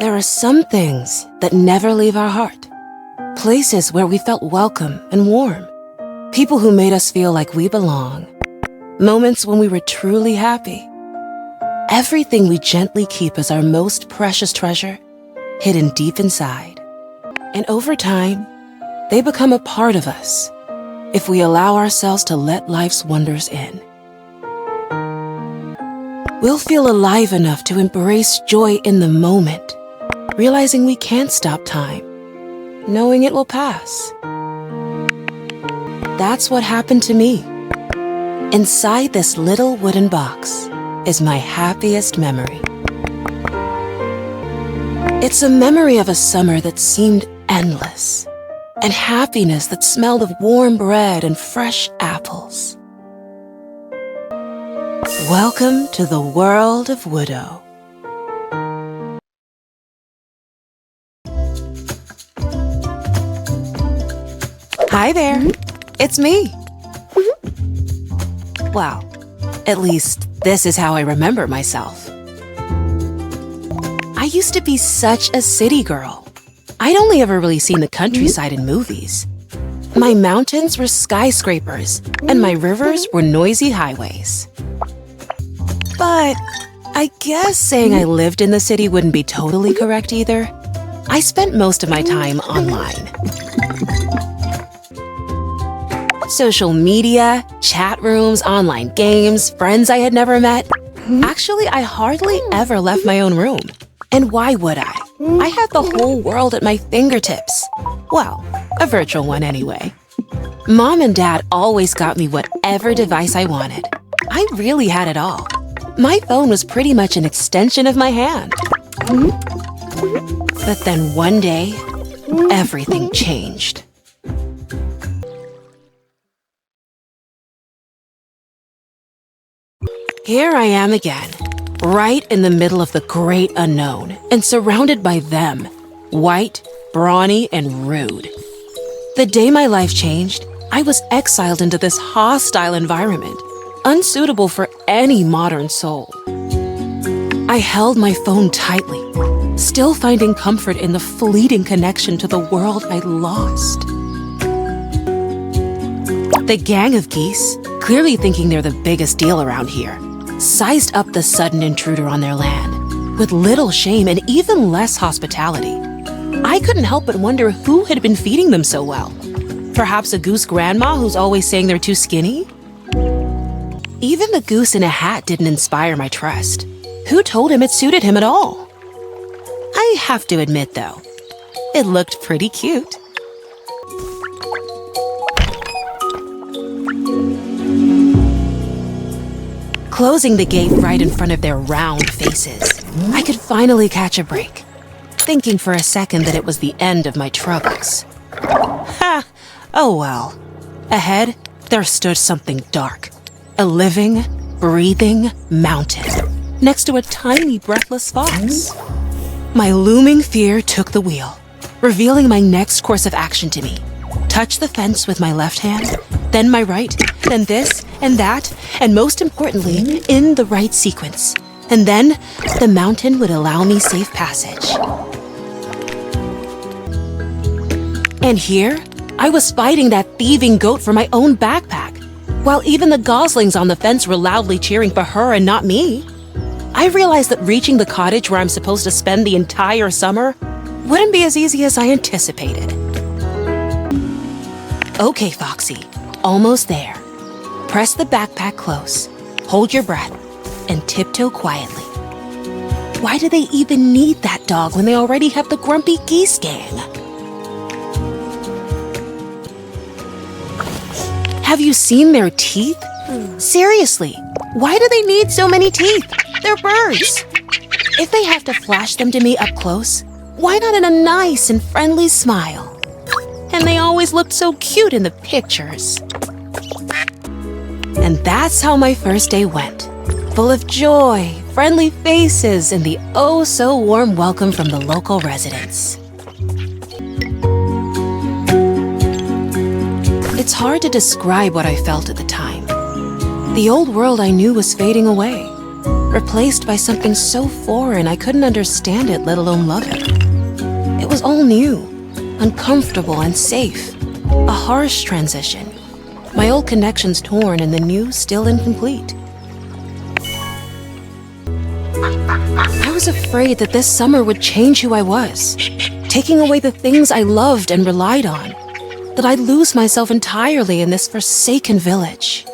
There are some things that never leave our heart. Places where we felt welcome and warm. People who made us feel like we belong. Moments when we were truly happy. Everything we gently keep as our most precious treasure, hidden deep inside. And over time, they become a part of us if we allow ourselves to let life's wonders in. We'll feel alive enough to embrace joy in the moment, realizing we can't stop time, knowing it will pass. That's what happened to me. Inside this little wooden box is my happiest memory. It's a memory of a summer that seemed endless, and happiness that smelled of warm bread and fresh apples. Welcome to the world of Woodo. Hi there, it's me. Well, at least this is how I remember myself. I used to be such a city girl. I'd only ever really seen the countryside in movies. My mountains were skyscrapers, and my rivers were noisy highways. But I guess saying I lived in the city wouldn't be totally correct either. I spent most of my time online. Social media, chat rooms, online games, friends I had never met. Actually, I hardly ever left my own room. And why would I? I had the whole world at my fingertips. Well, a virtual one anyway. Mom and Dad always got me whatever device I wanted. I really had it all. My phone was pretty much an extension of my hand. But then one day, everything changed. Here I am again, right in the middle of the great unknown, and surrounded by them, white, brawny, and rude. The day my life changed, I was exiled into this hostile environment, unsuitable for any modern soul. I held my phone tightly, still finding comfort in the fleeting connection to the world I'd lost. The gang of geese, clearly thinking they're the biggest deal around here, sized up the sudden intruder on their land, with little shame and even less hospitality. I couldn't help but wonder who had been feeding them so well. Perhaps a goose grandma who's always saying they're too skinny? Even the goose in a hat didn't inspire my trust. Who told him it suited him at all? I have to admit, though, it looked pretty cute. Closing the gate right in front of their round faces, I could finally catch a break, thinking for a second that it was the end of my troubles. Ha! Oh well. Ahead, there stood something dark. A living, breathing mountain next to a tiny, breathless fox. My looming fear took the wheel, revealing my next course of action to me. Touch the fence with my left hand, then my right, then this and that, and most importantly, in the right sequence. And then the mountain would allow me safe passage. And here, I was fighting that thieving goat for my own backpack, while even the goslings on the fence were loudly cheering for her and not me. I realized that reaching the cottage where I'm supposed to spend the entire summer wouldn't be as easy as I anticipated. Okay, Foxy, almost there. Press the backpack close, hold your breath, and tiptoe quietly. Why do they even need that dog when they already have the grumpy geese gang? Have you seen their teeth? Seriously, why do they need so many teeth? They're birds. If they have to flash them to me up close, why not in a nice and friendly smile? And they always looked so cute in the pictures. And that's how my first day went, full of joy, friendly faces, and the oh-so-warm welcome from the local residents. It's hard to describe what I felt at the time. The old world I knew was fading away. replaced by something so foreign I couldn't understand it, let alone love it. It was all new, uncomfortable and safe. A harsh transition. My old connections torn and the new still incomplete. I was afraid that this summer would change who I was, taking away the things I loved and relied on, that I'd lose myself entirely in this forsaken village.